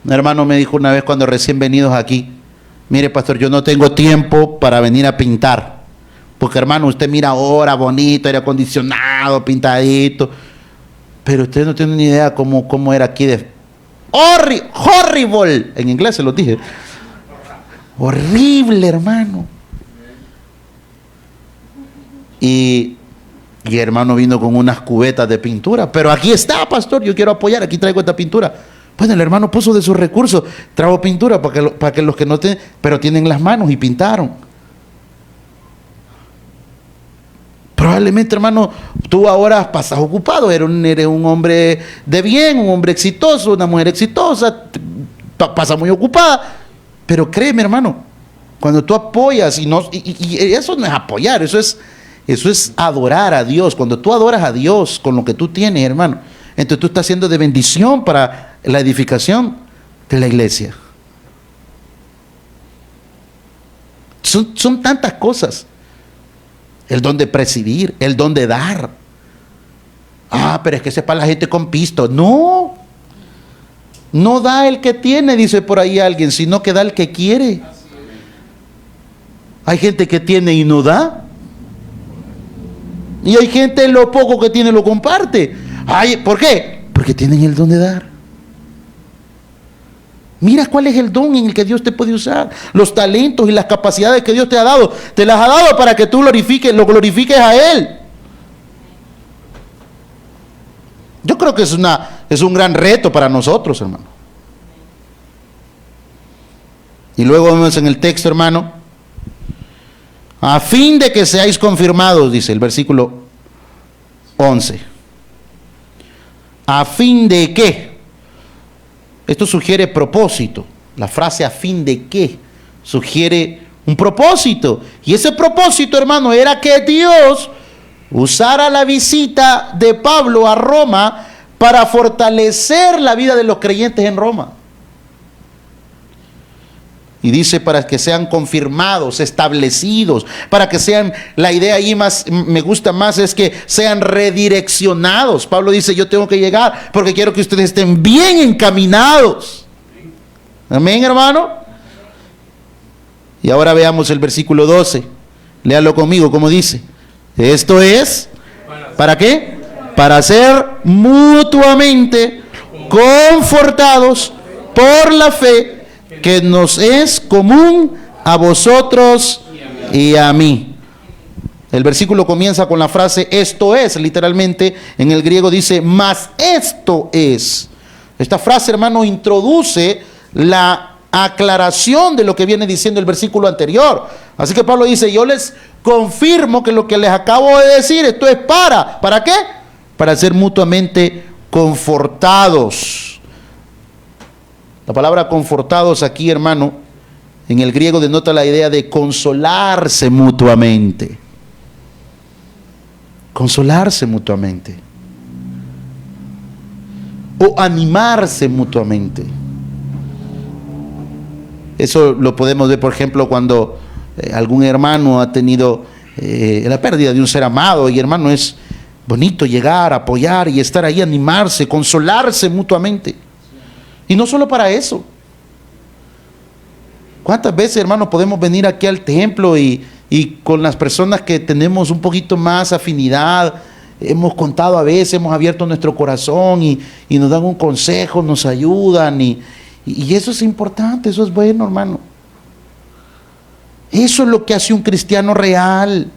Un hermano me dijo una vez cuando recién venidos aquí, mire, pastor, yo no tengo tiempo para venir a pintar, porque, hermano, usted mira ahora bonito, aire acondicionado, pintadito, pero usted no tiene ni idea cómo era aquí de horrible, en inglés se lo dije, horrible, hermano. Y hermano vino con unas cubetas de pintura, pero aquí está, pastor, yo quiero apoyar, aquí traigo esta pintura. Bueno, el hermano puso de sus recursos, trajo pintura para que los que no tienen, pero tienen las manos y pintaron. Probablemente, hermano, tú ahora pasas ocupado, eres un hombre de bien, un hombre exitoso, una mujer exitosa, pasa muy ocupada, pero créeme, hermano, cuando tú apoyas y eso no es apoyar, eso es adorar a Dios. Cuando tú adoras a Dios con lo que tú tienes, hermano, entonces tú estás siendo de bendición para la edificación de la iglesia. Son tantas cosas. El don de presidir, el don de dar. Ah, pero es que ese es para la gente con pisto. No da el que tiene, dice por ahí alguien, sino que da el que quiere. Hay gente que tiene y no da. Y hay gente, lo poco que tiene lo comparte. Ay, ¿por qué? Porque tienen el don de dar. Mira cuál es el don en el que Dios te puede usar. Los talentos y las capacidades que Dios te ha dado. Te las ha dado para que tú lo glorifiques a Él. Yo creo que es un gran reto para nosotros, hermano. Y luego vemos en el texto, hermano, a fin de que seáis confirmados, dice el versículo 11. ¿A fin de qué? Esto sugiere propósito. La frase ¿a fin de qué? Sugiere un propósito. Y ese propósito, hermano, era que Dios usara la visita de Pablo a Roma para fortalecer la vida de los creyentes en Roma. Y dice para que sean confirmados, establecidos, para que sean, la idea ahí me gusta más es que sean redireccionados. Pablo dice, yo tengo que llegar porque quiero que ustedes estén bien encaminados. Amén, hermano. Y ahora veamos el versículo 12. Léalo conmigo, como dice. Esto es, ¿para qué? Para ser mutuamente confortados por la fe que nos es común a vosotros y a mí. El versículo comienza con la frase esto es, literalmente en el griego dice mas esto es. Esta frase, hermano, introduce la aclaración de lo que viene diciendo el versículo anterior. Así que Pablo dice, yo les confirmo que lo que les acabo de decir, esto es ¿para qué? Para ser mutuamente confortados. La palabra confortados aquí, hermano, en el griego denota la idea de consolarse mutuamente. Consolarse mutuamente. O animarse mutuamente. Eso lo podemos ver, por ejemplo, cuando algún hermano ha tenido la pérdida de un ser amado. Y hermano, es bonito llegar, apoyar y estar ahí, animarse, consolarse mutuamente. Y no solo para eso. ¿Cuántas veces, hermano, podemos venir aquí al templo y con las personas que tenemos un poquito más afinidad, hemos contado a veces, hemos abierto nuestro corazón y nos dan un consejo, nos ayudan y eso es importante, eso es bueno, hermano. Eso es lo que hace un cristiano real,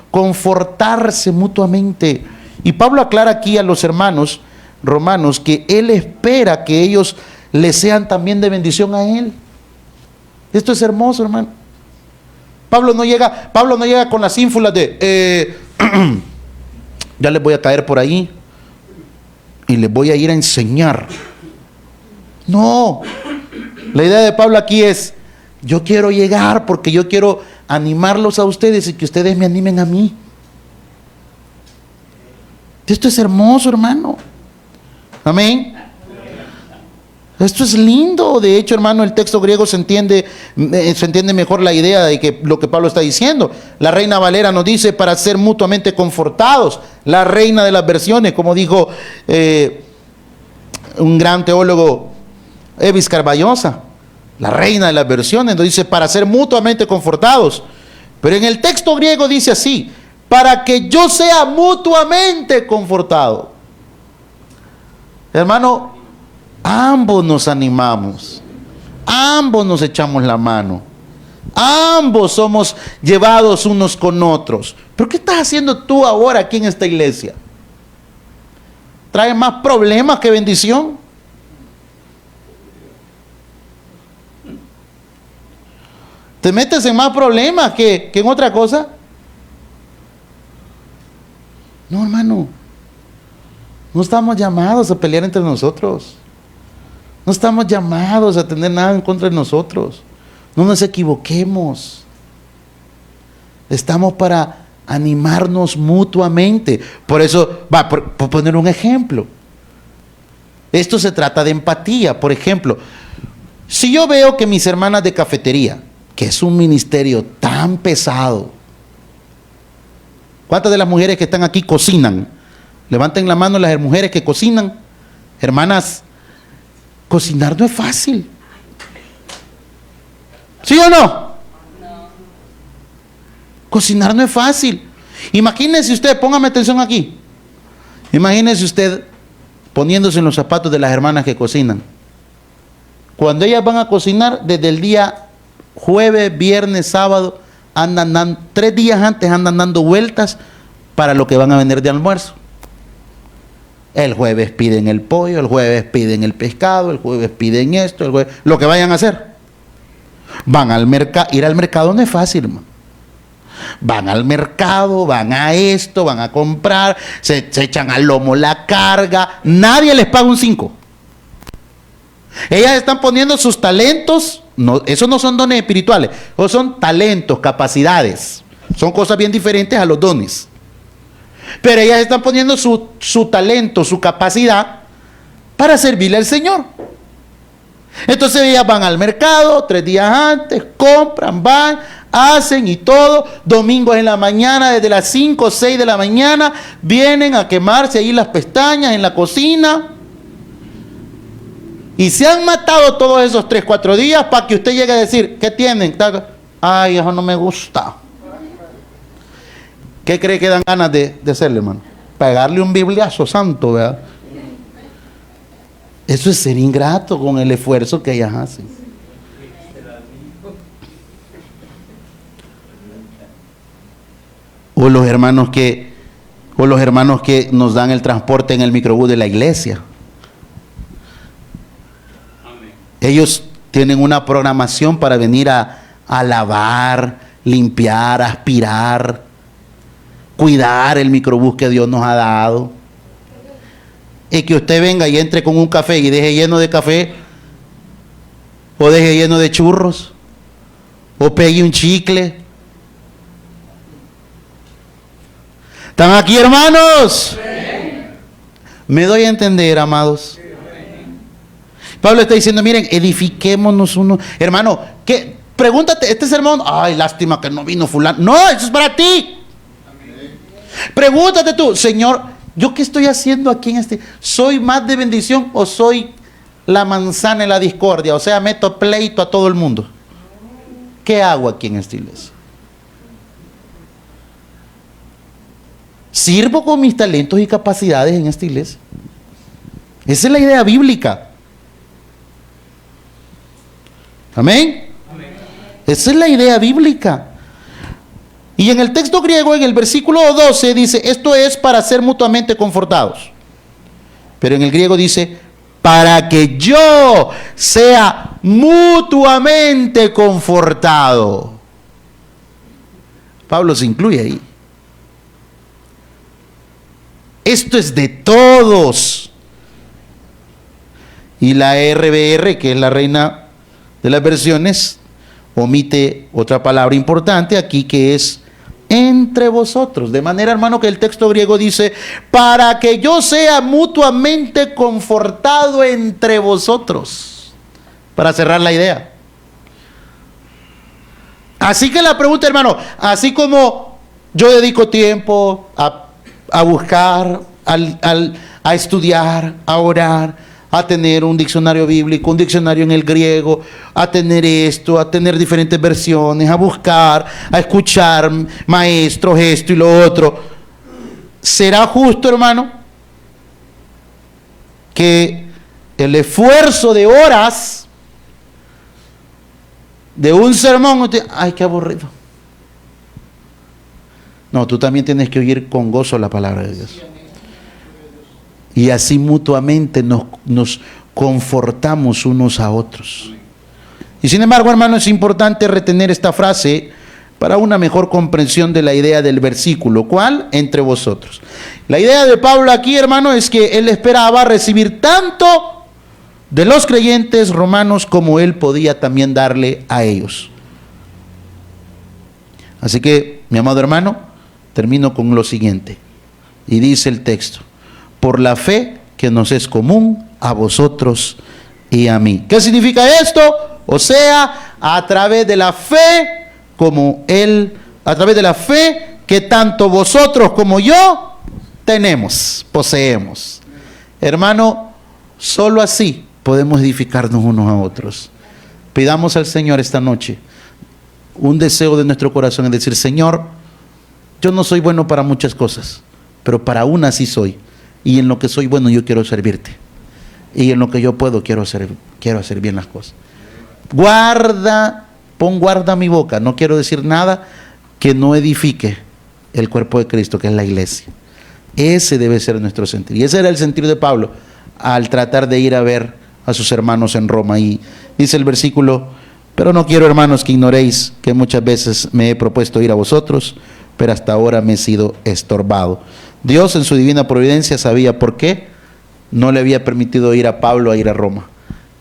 confortarse mutuamente. Y Pablo aclara aquí a los hermanos romanos que él espera que ellos le sean también de bendición a él. Esto es hermoso, hermano. Pablo no llega con las ínfulas de ya les voy a caer por ahí y les voy a ir a enseñar. No, la idea de Pablo aquí es, yo quiero llegar porque yo quiero animarlos a ustedes y que ustedes me animen a mí. Esto es hermoso, hermano. Amén. Esto es lindo. De hecho, hermano, el texto griego se entiende mejor la idea de que lo que Pablo está diciendo. La Reina Valera nos dice para ser mutuamente confortados. La reina de las versiones, como dijo un gran teólogo, Evis Carballosa, la reina de las versiones, nos dice para ser mutuamente confortados. Pero en el texto griego dice así, para que yo sea mutuamente confortado. Hermano, ambos nos animamos, ambos nos echamos la mano, ambos somos llevados unos con otros. ¿Pero qué estás haciendo tú ahora aquí en esta iglesia? ¿Trae más problemas que bendición? ¿Te metes en más problemas que en otra cosa? No, hermano. No estamos llamados a pelear entre nosotros. No estamos llamados a tener nada en contra de nosotros. No nos equivoquemos. Estamos para animarnos mutuamente. Por eso, por poner un ejemplo. Esto se trata de empatía. Por ejemplo, si yo veo que mis hermanas de cafetería, que es un ministerio tan pesado, ¿cuántas de las mujeres que están aquí cocinan? Levanten la mano las mujeres que cocinan. Hermanas, cocinar no es fácil. ¿Sí o no? Cocinar no es fácil. Imagínese usted, póngame atención aquí. Imagínese usted poniéndose en los zapatos de las hermanas que cocinan. Cuando ellas van a cocinar, desde el día jueves, viernes, sábado, andan dando, 3 días antes andan dando vueltas para lo que van a vender de almuerzo. El jueves piden el pollo, el jueves piden el pescado, el jueves piden esto, el jueves, lo que vayan a hacer. Van al mercado, ir al mercado no es fácil, hermano. Van al mercado, van a esto, van a comprar, se echan al lomo la carga, nadie les paga un 5. Ellas están poniendo sus talentos, no, esos no son dones espirituales, esos son talentos, capacidades, son cosas bien diferentes a los dones. Pero ellas están poniendo su talento, su capacidad para servirle al Señor. Entonces ellas van al mercado 3 días antes, compran, van, hacen y todo. Domingos en la mañana, desde las 5 o 6 de la mañana, vienen a quemarse ahí las pestañas en la cocina. Y se han matado todos esos 3, 4 días para que usted llegue a decir, ¿qué tienen? Ay, eso no me gusta. ¿Qué cree que dan ganas de hacerle, hermano? Pegarle un bibliazo santo, ¿verdad? Eso es ser ingrato con el esfuerzo que ellas hacen. O los hermanos que nos dan el transporte en el microbús de la iglesia. Ellos tienen una programación para venir a lavar, limpiar, aspirar, cuidar el microbús que Dios nos ha dado. Y que usted venga y entre con un café y deje lleno de café, o deje lleno de churros, o pegue un chicle. ¿Están aquí, hermanos? Sí. ¿Me doy a entender, amados? Sí. Pablo está diciendo, miren, edifiquémonos uno. Hermano, ¿qué? Pregúntate, este sermón, ay, lástima que no vino fulano. No, eso es para ti. Amén. Pregúntate tú, Señor, ¿yo qué estoy haciendo aquí en este? ¿Soy más de bendición o soy la manzana en la discordia? O sea, meto pleito a todo el mundo. ¿Qué hago aquí en esta iglesia? ¿Sirvo con mis talentos y capacidades en esta iglesia? Esa es la idea bíblica. Amén. Amén. Esa es la idea bíblica. Y en el texto griego, en el versículo 12, dice, esto es para ser mutuamente confortados. Pero en el griego dice, para que yo sea mutuamente confortado. Pablo se incluye ahí. Esto es de todos. Y la RBR, que es la reina de las versiones, omite otra palabra importante aquí, que es entre vosotros. De manera, hermano, que el texto griego dice, para que yo sea mutuamente confortado entre vosotros. Para cerrar la idea. Así que la pregunta, hermano, así como yo dedico tiempo a buscar, a estudiar, a orar, a tener un diccionario bíblico, un diccionario en el griego, a tener esto, a tener diferentes versiones, a buscar, a escuchar maestros, esto y lo otro. ¿Será justo, hermano, que el esfuerzo de horas de un sermón, ay, qué aburrido? No, tú también tienes que oír con gozo la palabra de Dios. Y así mutuamente nos confortamos unos a otros. Y sin embargo, hermano, es importante retener esta frase para una mejor comprensión de la idea del versículo. ¿Cuál? Entre vosotros. La idea de Pablo aquí, hermano, es que él esperaba recibir tanto de los creyentes romanos como él podía también darle a ellos. Así que, mi amado hermano, termino con lo siguiente. Y dice el texto, por la fe que nos es común a vosotros y a mí. ¿Qué significa esto? O sea, a través de la fe, a través de la fe que tanto vosotros como yo poseemos. Hermano, solo así podemos edificarnos unos a otros. Pidamos al Señor esta noche un deseo de nuestro corazón, es decir, Señor, yo no soy bueno para muchas cosas, pero para una sí soy. Y en lo que soy bueno yo quiero servirte. Y en lo que yo puedo quiero hacer bien las cosas. Pon guarda mi boca. No quiero decir nada que no edifique el cuerpo de Cristo, que es la iglesia. Ese debe ser nuestro sentir. Y ese era el sentir de Pablo al tratar de ir a ver a sus hermanos en Roma. Y dice el versículo, pero no quiero, hermanos, que ignoréis que muchas veces me he propuesto ir a vosotros, pero hasta ahora me he sido estorbado. Dios en su divina providencia sabía por qué no le había permitido ir a Pablo a ir a Roma.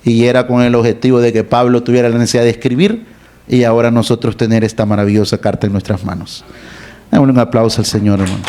Y era con el objetivo de que Pablo tuviera la necesidad de escribir y ahora nosotros tener esta maravillosa carta en nuestras manos. Démosle un aplauso al Señor, hermano.